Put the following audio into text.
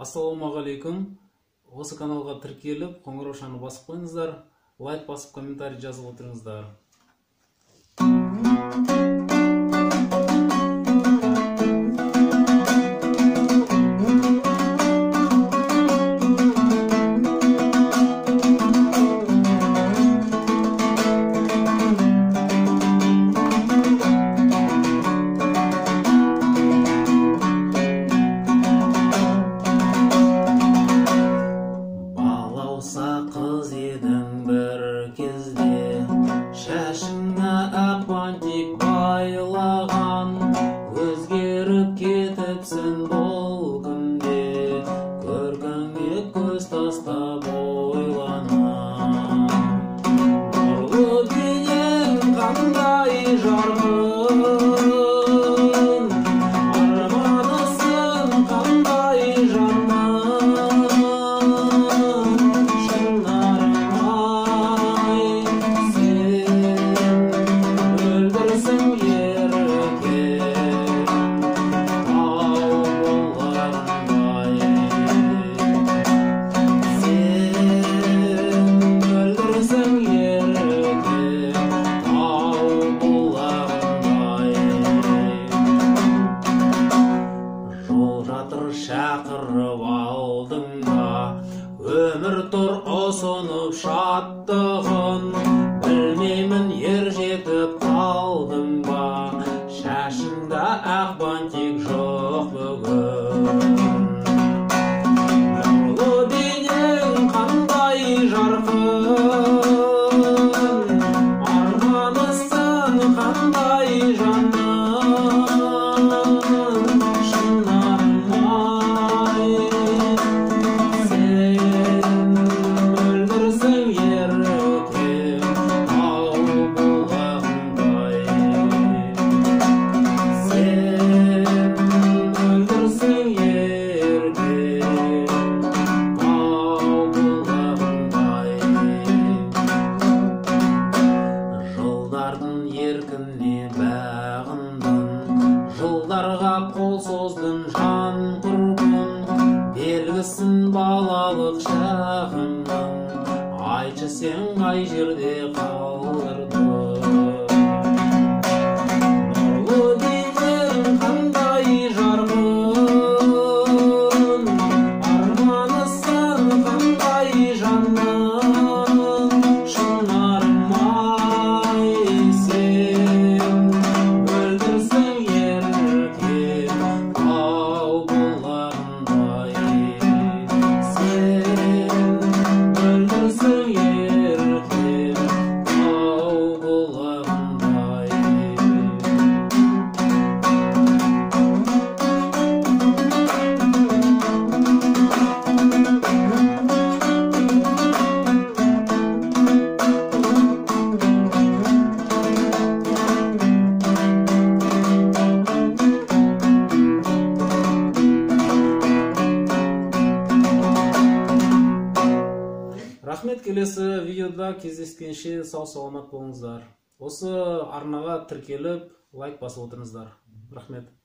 Ассалаумағалейкум. Осы каналға тіркеліп, қоңыраушаны басып қойыңыздар, лайк басып, комментарий жазып отырыңыздар. Қыз едің бір кезде, шашыңа ақ бантик байлаған, өзгеріп кетіпсің бұл күнде, көркіңе көз тастап ойланам. Нұрлы бейнең қандай жарқын, арманысың қандай жаным. Шақырып алдың ба, өмір тұр ұсынып шаттығын, білмеймін ер жетіп қалдың ба, шашыңда ақ бантик жоқ бүгін. Нұрлы бейнең қандай жарқын, арманысың қандай жаным. Еркіне бағындың, жылдарға қол создың жан құрбын, белгісін балалық шағыңның, айтшы сен қай жерде қалдырдың. Нұрлы бейнең қандай жарқын, арманысың қандай жаным. Рахмет, келесі видеода кездескенше сау саламат болыңыздар. Осы арнаға тіркеліп, лайк басып отырыңыздар. Рахмет.